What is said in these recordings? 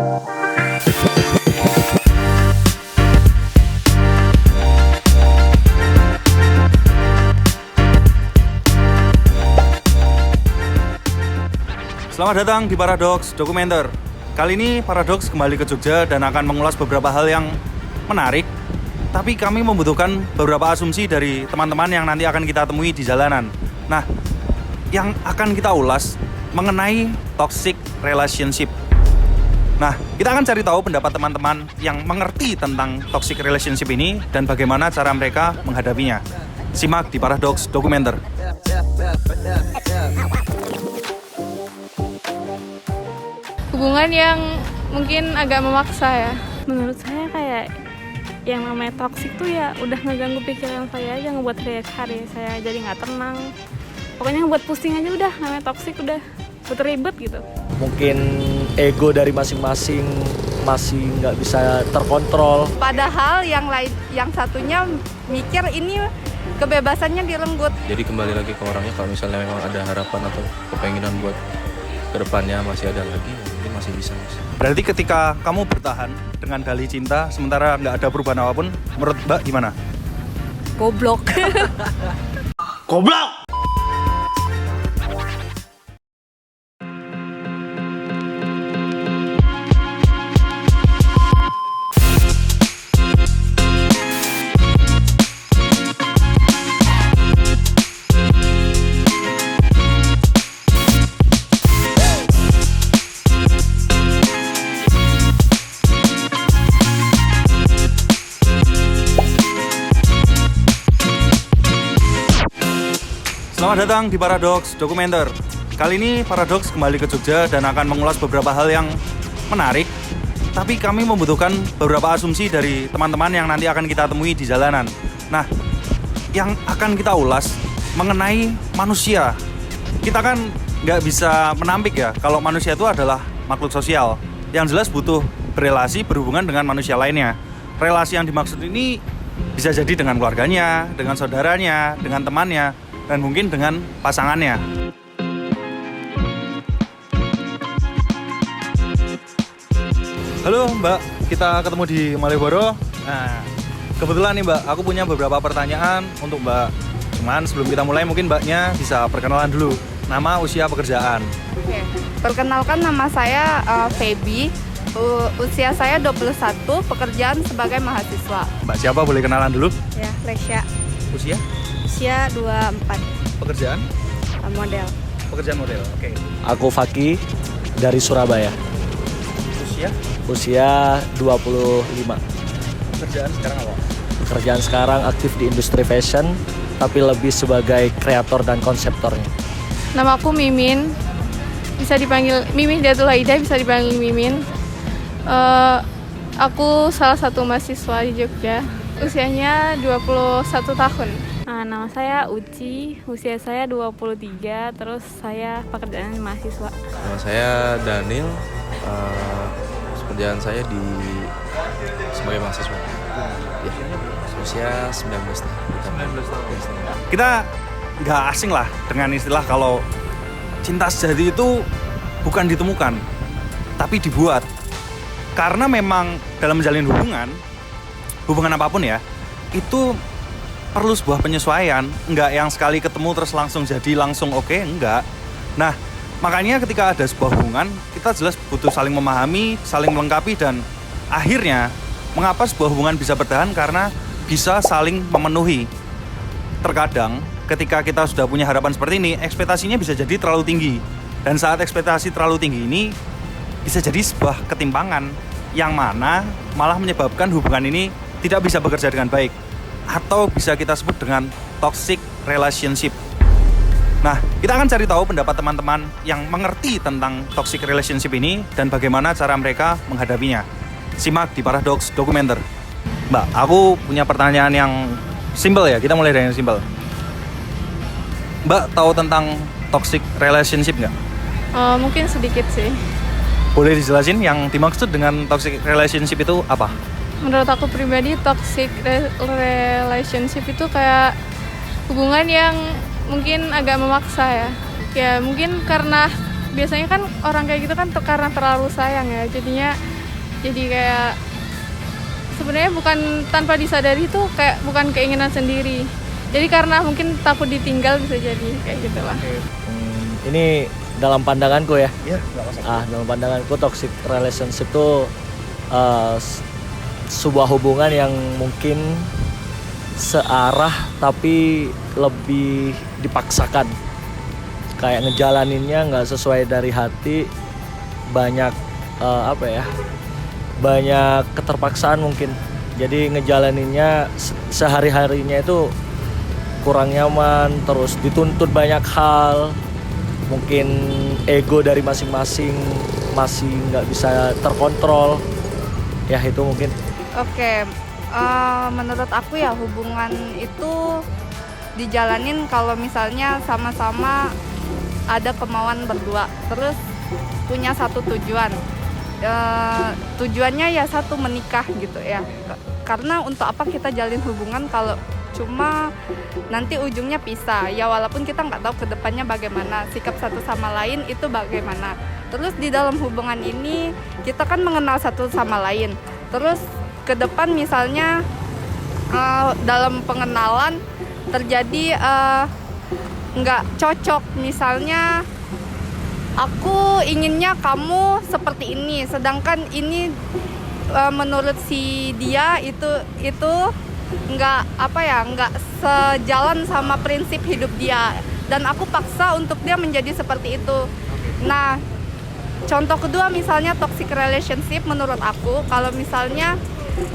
Selamat datang di Paradox Dokumenter. Kali ini Paradox kembali ke Jogja dan akan mengulas beberapa hal yang menarik. Tapi kami membutuhkan beberapa asumsi dari teman-teman yang nanti akan kita temui di jalanan. Nah, yang akan kita ulas mengenai toxic relationship. Nah, kita akan cari tahu pendapat teman-teman yang mengerti tentang toxic relationship ini dan bagaimana cara mereka menghadapinya. Simak di Paradox Dokumenter. Hubungan yang mungkin agak memaksa ya. Menurut saya kayak yang namanya toksik tuh ya udah ngeganggu pikiran saya aja, ngebuat hari saya jadi nggak tenang. Pokoknya ngebuat pusing aja udah, namanya toksik udah ribet gitu. Mungkin ego dari masing-masing masih nggak bisa terkontrol. Padahal yang lain, yang satunya mikir ini kebebasannya direnggut. Jadi kembali lagi ke orangnya, kalau misalnya memang ada harapan atau kepenginan buat kedepannya masih ada lagi, mungkin masih bisa. Berarti ketika kamu bertahan dengan dalih cinta sementara nggak ada perubahan apapun, menurut Mbak gimana? Goblok. Goblok! Selamat datang di Paradox Dokumenter. Kali ini Paradox kembali ke Jogja dan akan mengulas beberapa hal yang menarik. Tapi kami membutuhkan beberapa asumsi dari teman-teman yang nanti akan kita temui di jalanan. Nah, yang akan kita ulas mengenai manusia. Kita kan nggak bisa menampik ya kalau manusia itu adalah makhluk sosial. Yang jelas butuh berelasi, berhubungan dengan manusia lainnya. Relasi yang dimaksud ini bisa jadi dengan keluarganya, dengan saudaranya, dengan temannya, dan mungkin dengan pasangannya. Halo Mbak, kita ketemu di Malioboro. Nah, kebetulan nih Mbak, aku punya beberapa pertanyaan untuk Mbak. Cuman sebelum kita mulai mungkin Mbaknya bisa perkenalan dulu. Nama, usia, pekerjaan. Oke. Perkenalkan, nama saya Feby. Usia saya 21, pekerjaan sebagai mahasiswa. Mbak siapa, boleh kenalan dulu? Ya, Lesya. Usia? Usia 24, Pekerjaan? model. Pekerjaan model, oke. Aku Faki dari Surabaya. Usia? Usia 25. Pekerjaan sekarang apa? Pekerjaan sekarang aktif di industri fashion, tapi lebih sebagai kreator dan konseptornya. Nama aku Mimin. Bisa dipanggil Mimin Diatul Aida, bisa dipanggil Mimin. Aku salah satu mahasiswa di Jogja. Usianya 21 tahun. Nama saya Uci, usia saya 23, terus saya pekerjaan mahasiswa. Nama saya Daniel, pekerjaan saya sebagai mahasiswa. Ya, usia 19 tahun. Kita nggak asing lah dengan istilah kalau cinta sejati itu bukan ditemukan, tapi dibuat. Karena memang dalam menjalin hubungan apapun ya, itu perlu sebuah penyesuaian, enggak yang sekali ketemu terus langsung jadi langsung oke, enggak. Nah, makanya ketika ada sebuah hubungan, kita jelas butuh saling memahami, saling melengkapi, dan akhirnya mengapa sebuah hubungan bisa bertahan karena bisa saling memenuhi. Terkadang ketika kita sudah punya harapan seperti ini, ekspektasinya bisa jadi terlalu tinggi. Dan saat ekspektasi terlalu tinggi ini bisa jadi sebuah ketimpangan yang mana malah menyebabkan hubungan ini tidak bisa bekerja dengan baik, atau bisa kita sebut dengan toxic relationship. Nah, kita akan cari tahu pendapat teman-teman yang mengerti tentang toxic relationship ini dan bagaimana cara mereka menghadapinya. Simak di Paradox Dokumenter. Mbak, aku punya pertanyaan yang simple ya, kita mulai dari yang simple. Mbak tahu tentang toxic relationship nggak? Mungkin sedikit sih. Boleh dijelasin yang dimaksud dengan toxic relationship itu apa? Menurut aku pribadi, toxic relationship itu kayak hubungan yang mungkin agak memaksa ya. Ya mungkin karena biasanya kan orang kayak gitu kan karena terlalu sayang ya, jadinya jadi kayak sebenarnya bukan tanpa disadari itu kayak bukan keinginan sendiri. Jadi karena mungkin takut ditinggal bisa jadi kayak gitulah. Ini dalam pandanganku ya. Iya, nggak masalah. Dalam pandanganku toxic relationship itu sebuah hubungan yang mungkin searah tapi lebih dipaksakan. Kayak ngejalaninnya nggak sesuai dari hati, banyak banyak keterpaksaan mungkin. Jadi ngejalaninnya sehari-harinya itu kurang nyaman, terus dituntut banyak hal. Mungkin ego dari masing-masing masih nggak bisa terkontrol. Ya itu mungkin. Oke, menurut aku ya hubungan itu dijalanin kalau misalnya sama-sama ada kemauan berdua, terus punya satu tujuan. Tujuannya ya satu, menikah gitu ya. Karena untuk apa kita jalin hubungan kalau cuma nanti ujungnya pisah ya, walaupun kita nggak tahu kedepannya bagaimana sikap satu sama lain itu bagaimana. Terus di dalam hubungan ini kita kan mengenal satu sama lain, terus ke depan misalnya dalam pengenalan terjadi nggak cocok, misalnya aku inginnya kamu seperti ini, sedangkan ini menurut si dia itu nggak sejalan sama prinsip hidup dia, dan aku paksa untuk dia menjadi seperti itu. Nah, contoh kedua misalnya toxic relationship menurut aku, kalau misalnya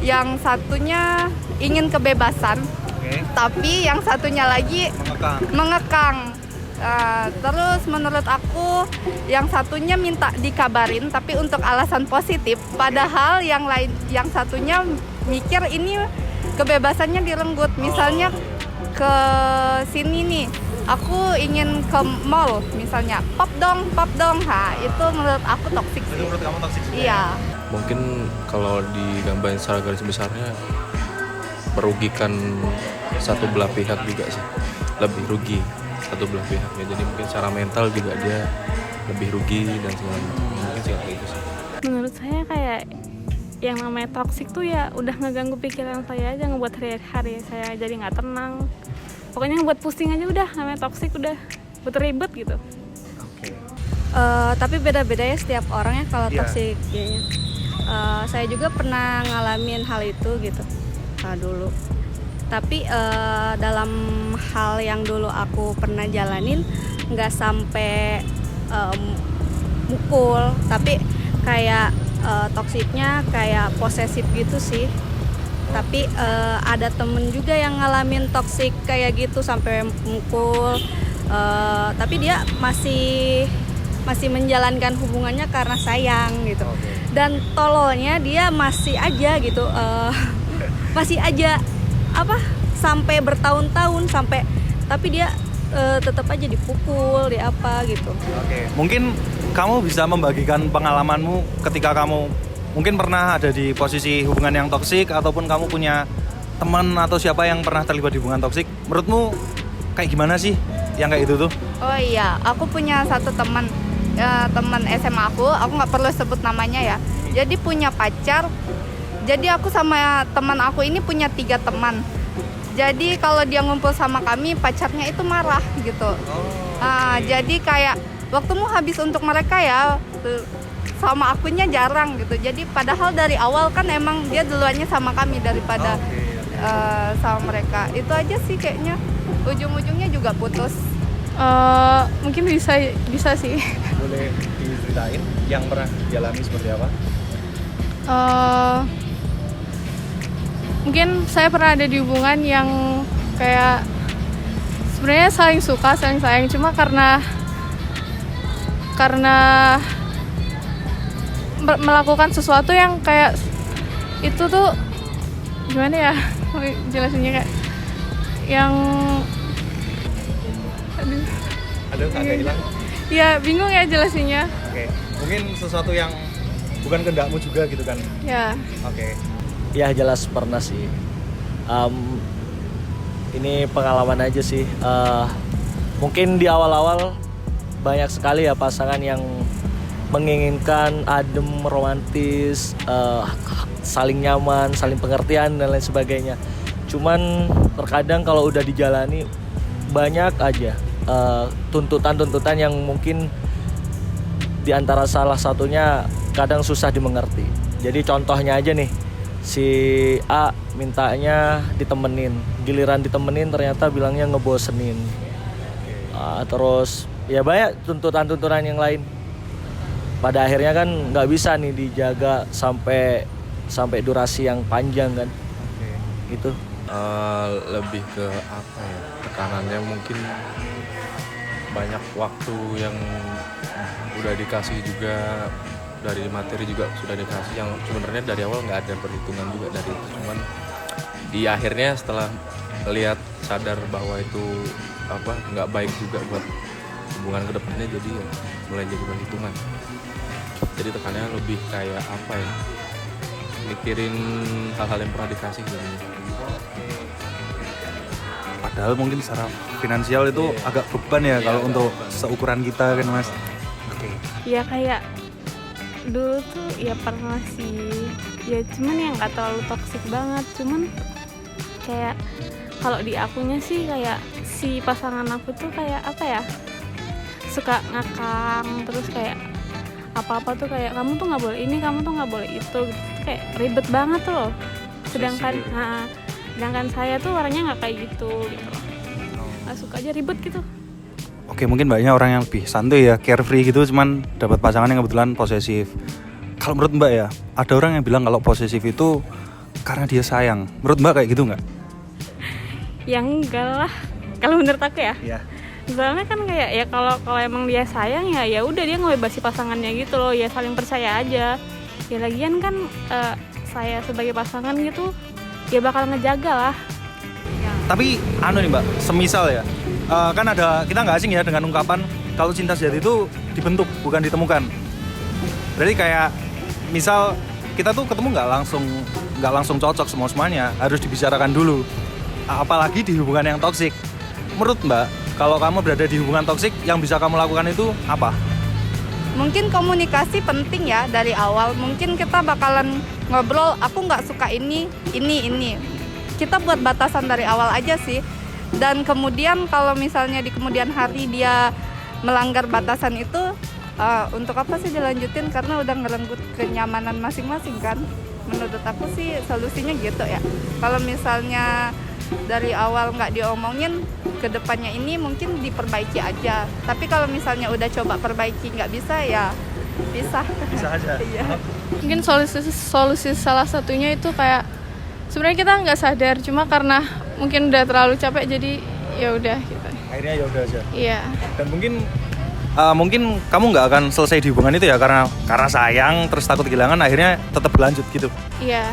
yang satunya ingin kebebasan, tapi yang satunya lagi mengekang. Terus menurut aku yang satunya minta dikabarin tapi untuk alasan positif, padahal yang satunya mikir ini kebebasannya direnggut. Misalnya ke sini nih, aku ingin ke mall misalnya, pop dong. Itu menurut aku toksik sih. Itu menurut kamu toksik juga? Iya. Mungkin kalau digambarin secara garis besarnya merugikan satu belah pihak juga sih, lebih rugi satu belah pihak ya. Jadi mungkin secara mental juga dia lebih rugi dan segala macam. Mungkin sih kayak gitu sih. Menurut saya kayak yang namanya toksik tuh ya udah ngeganggu pikiran saya aja, ngebuat hari saya jadi nggak tenang. Pokoknya ngebuat pusing aja udah, namanya toksik udah buat ribet gitu. Tapi beda-beda ya setiap orang ya kalau Iya. toksik kayaknya. Saya juga pernah ngalamin hal itu gitu dulu. Tapi dalam hal yang dulu aku pernah jalanin nggak sampai mukul, tapi kayak toksiknya kayak posesif gitu sih. Tapi ada temen juga yang ngalamin toksik kayak gitu sampai mukul. Tapi dia masih menjalankan hubungannya karena sayang gitu. Dan tololnya dia masih aja gitu, masih aja sampai bertahun-tahun tapi dia tetap aja dipukul, di apa gitu. Mungkin kamu bisa membagikan pengalamanmu ketika kamu mungkin pernah ada di posisi hubungan yang toksik, ataupun kamu punya teman atau siapa yang pernah terlibat di hubungan toksik. Menurutmu kayak gimana sih yang kayak itu tuh? Oh iya, aku punya satu teman SMA aku nggak perlu sebut namanya ya. Jadi punya pacar. Jadi aku sama teman aku ini punya 3 teman. Jadi kalau dia ngumpul sama kami, pacarnya itu marah gitu. Jadi kayak waktumu habis untuk mereka ya, sama akunya jarang gitu. Jadi padahal dari awal kan emang dia duluannya sama kami daripada sama mereka. Itu aja sih kayaknya. Ujung-ujungnya juga putus. Mungkin bisa sih. Boleh diceritain yang pernah dialami seperti apa? Mungkin saya pernah ada di hubungan yang kayak sebenarnya saling suka, saling sayang, cuma karena melakukan sesuatu yang kayak itu tuh gimana ya jelasinnya, kayak yang Ada agak hilang? ya bingung ya jelasinnya. Mungkin sesuatu yang bukan kehendakmu juga gitu kan? Ya. Ya jelas pernah sih. Ini pengalaman aja sih. Mungkin di awal-awal banyak sekali ya pasangan yang menginginkan adem, romantis, saling nyaman, saling pengertian dan lain sebagainya. Cuman terkadang kalau udah dijalani banyak aja tuntutan-tuntutan yang mungkin di antara salah satunya kadang susah dimengerti. Jadi contohnya aja nih, si A mintanya ditemenin, giliran ditemenin ternyata bilangnya ngebosenin. Terus ya banyak tuntutan-tuntutan yang lain. Pada akhirnya kan nggak bisa nih dijaga sampai durasi yang panjang kan. Gitu. Lebih ke apa ya, tekanannya mungkin banyak waktu yang udah dikasih juga, dari materi juga sudah dikasih, yang sebenarnya dari awal nggak ada perhitungan juga dari itu, cuman di akhirnya setelah lihat sadar bahwa itu apa nggak baik juga buat hubungan kedepannya, jadi ya mulai jadi perhitungan. Jadi tekanannya lebih kayak apa ya, mikirin hal-hal yang pernah dikasih jadinya. Padahal mungkin secara finansial itu agak beban ya kalau untuk seukuran kita kan Mas. Ya kayak dulu tuh ya pernah sih, ya cuman yang nggak terlalu toksik banget, cuman kayak kalau di akunya sih kayak si pasangan aku tuh kayak apa ya, suka ngakang, terus kayak apa-apa tuh kayak kamu tuh nggak boleh ini, kamu tuh nggak boleh itu, gitu. Kayak ribet banget tuh loh. Sedangkan saya tuh orangnya nggak kayak gitu loh. Nggak suka aja ribet gitu. Oke, mungkin mbaknya orang yang lebih santuy ya, carefree gitu, cuman dapat pasangan yang kebetulan posesif. Kalau menurut mbak ya, ada orang yang bilang kalau posesif itu karena dia sayang. Menurut mbak kayak gitu nggak? Ya enggak lah. Kalau menurut aku ya. Iya. Soalnya kan kayak ya kalau emang dia sayang ya udah dia ngebebasin pasangannya gitu loh, ya saling percaya aja. Ya lagian kan saya sebagai pasangan gitu ya bakal ngejaga lah. Tapi nih mbak, semisal ya, kan ada, kita nggak asing ya dengan ungkapan kalau cinta sejati itu dibentuk bukan ditemukan. Berarti kayak misal kita tuh ketemu nggak langsung cocok semuanya, harus dibicarakan dulu. Apalagi di hubungan yang toksik. Menurut mbak, kalau kamu berada di hubungan toksik, yang bisa kamu lakukan itu apa? Mungkin komunikasi penting ya dari awal. Mungkin kita bakalan ngobrol, aku nggak suka ini. Kita buat batasan dari awal aja sih. Dan kemudian kalau misalnya di kemudian hari dia melanggar batasan itu, untuk apa sih dilanjutin? Karena udah ngerenggut kenyamanan masing-masing kan. Menurut aku sih solusinya gitu ya. Kalau misalnya dari awal nggak diomongin, kedepannya ini mungkin diperbaiki aja. Tapi kalau misalnya udah coba perbaiki nggak bisa ya pisah. Bisa aja. Iya. Mungkin solusi salah satunya itu kayak sebenarnya kita nggak sadar, cuma karena mungkin udah terlalu capek jadi ya udah gitu. Akhirnya ya udah aja. Iya. Dan mungkin kamu nggak akan selesai di hubungan itu ya karena sayang terus takut kehilangan, akhirnya tetap berlanjut gitu. Iya.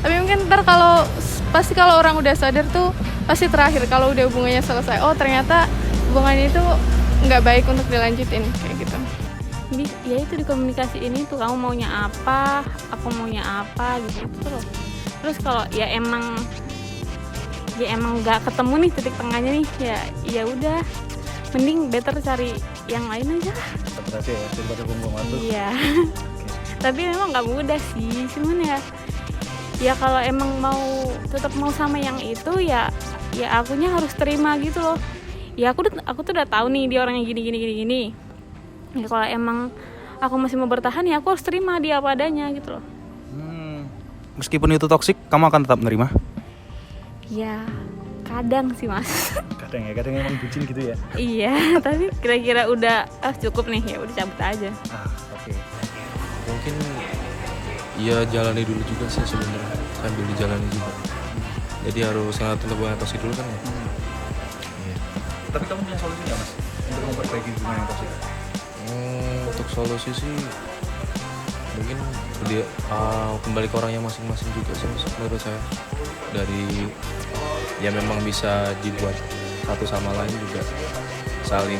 Tapi mungkin ntar pasti kalau orang udah sadar tuh pasti terakhir kalau udah hubungannya selesai. Oh ternyata hubungan itu nggak baik untuk dilanjutin kayak gitu. Jadi ya itu dikomunikasiin itu, kamu maunya apa, aku maunya apa gitu loh. Terus kalau ya emang nggak ketemu nih titik tengahnya nih, ya udah mending better cari yang lain aja. Tetap aja ya daripada hubungan tuh. Iya. Tapi memang nggak mudah sih, cuman ya kalau emang tetap mau sama yang itu ya akunya harus terima gitu loh. Ya aku tuh udah tahu nih dia orangnya gini. Ya kalau emang aku masih mau bertahan ya aku harus terima dia apa adanya gitu loh. Meskipun itu toksik, kamu akan tetap menerima? Ya kadang sih mas. Kadang emang bucin gitu ya. Iya, tapi kira-kira udah cukup nih, ya udah cabut aja. Oke. Mungkin ya jalani dulu juga sih sebenarnya, sambil dijalani juga. Jadi harus ngeliatin hubungan toksik dulu kan ya. Iya. Tapi kamu punya solusi nggak mas untuk memperbaiki hubungan yang toksik? Untuk solusi sih mungkin kembali ke orangnya masing-masing juga sih mas, menurut saya. Dari ya memang bisa dibuat satu sama lain juga saling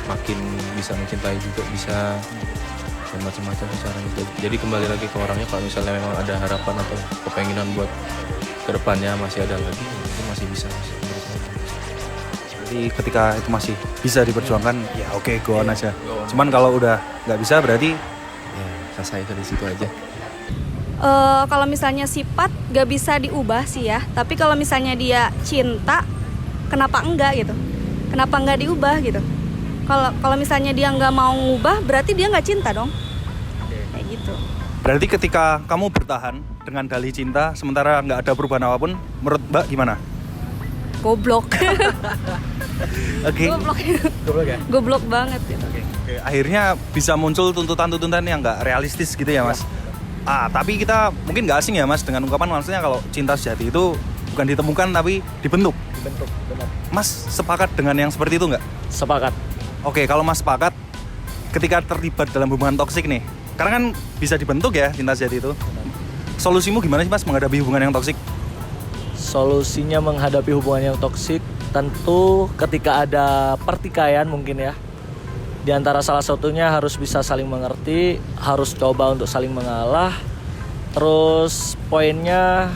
makin bisa mencintai juga, bisa macam-macam caranya. Jadi kembali lagi ke orangnya, kalau misalnya memang ada harapan atau kepenginan buat kedepannya masih ada lagi, itu masih bisa mas, menurut saya. Jadi ketika itu masih bisa diperjuangkan, ya oke, go on aja. Cuman kalau udah nggak bisa berarti Ya, selesai dari situ aja. Kalau misalnya sifat gak bisa diubah sih ya, tapi kalau misalnya dia cinta, kenapa enggak gitu? Kenapa enggak diubah gitu? Kalau misalnya dia nggak mau ngubah, berarti dia nggak cinta dong. Kayak gitu. berarti ketika kamu bertahan dengan dalih cinta sementara nggak ada perubahan apapun, menurut Mbak gimana? Goblok. Oke. Goblok. Goblok banget gitu. Oke, akhirnya bisa muncul tuntutan-tuntutan yang nggak realistis gitu ya Mas. Tapi kita mungkin nggak asing ya Mas dengan ungkapan maksudnya kalau cinta sejati itu bukan ditemukan tapi dibentuk. Dibentuk, benar. Mas sepakat dengan yang seperti itu nggak? Sepakat. Oke, kalau Mas sepakat ketika terlibat dalam hubungan toksik nih, karena kan bisa dibentuk ya cinta sejati itu. Solusimu gimana sih Mas menghadapi hubungan yang toksik? Solusinya menghadapi hubungan yang toksik tentu ketika ada pertikaian mungkin ya. Di antara salah satunya harus bisa saling mengerti, harus coba untuk saling mengalah. Terus poinnya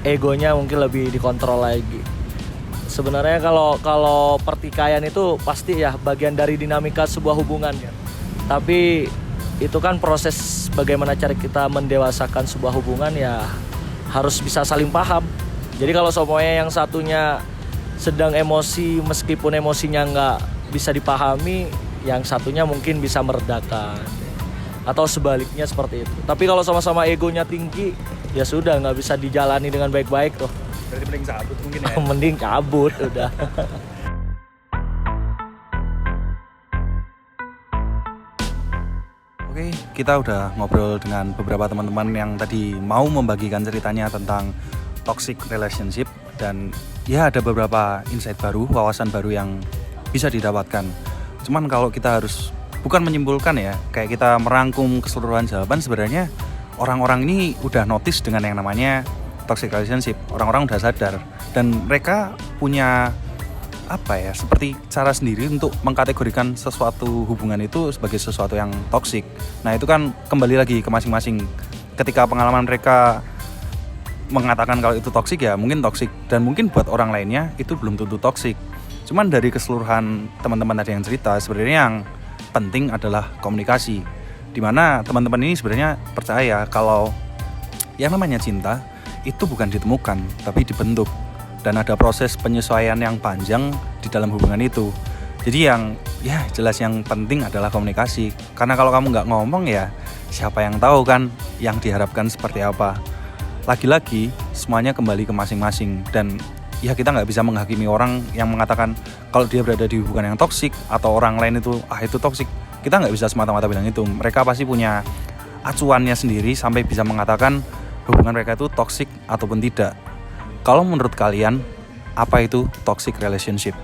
egonya mungkin lebih dikontrol lagi. Sebenarnya kalau pertikaian itu pasti ya bagian dari dinamika sebuah hubungan ya. Tapi itu kan proses bagaimana cara kita mendewasakan sebuah hubungan ya harus bisa saling paham. Jadi kalau semuanya yang satunya sedang emosi meskipun emosinya nggak bisa dipahami, yang satunya mungkin bisa meredakan atau sebaliknya seperti itu. Tapi kalau sama-sama egonya tinggi, ya sudah nggak bisa dijalani dengan baik-baik tuh. Berarti mending cabut mungkin ya. Mending cabut udah. Oke, kita udah ngobrol dengan beberapa teman-teman yang tadi mau membagikan ceritanya tentang toxic relationship dan ya ada beberapa insight baru, wawasan baru yang bisa didapatkan. Cuman kalau kita harus bukan menyimpulkan ya, kayak kita merangkum keseluruhan jawaban, sebenarnya orang-orang ini udah notice dengan yang namanya toxic relationship. Orang-orang udah sadar dan mereka punya seperti cara sendiri untuk mengkategorikan sesuatu hubungan itu sebagai sesuatu yang toksik. Nah itu kan kembali lagi ke masing-masing. Ketika pengalaman mereka mengatakan kalau itu toksik ya mungkin toksik, dan mungkin buat orang lainnya itu belum tentu toksik. Cuman dari keseluruhan teman-teman tadi yang cerita, sebenarnya yang penting adalah komunikasi. Dimana teman-teman ini sebenarnya percaya kalau yang namanya cinta itu bukan ditemukan tapi dibentuk. Dan ada proses penyesuaian yang panjang di dalam hubungan itu. Jadi yang jelas yang penting adalah komunikasi. Karena kalau kamu nggak ngomong ya siapa yang tahu kan yang diharapkan seperti apa. Lagi-lagi semuanya kembali ke masing-masing. Dan ya kita nggak bisa menghakimi orang yang mengatakan kalau dia berada di hubungan yang toksik atau orang lain itu itu toksik. Kita nggak bisa semata-mata bilang itu. Mereka pasti punya acuannya sendiri sampai bisa mengatakan hubungan mereka itu toksik ataupun tidak. Kalau menurut kalian, apa itu toxic relationship?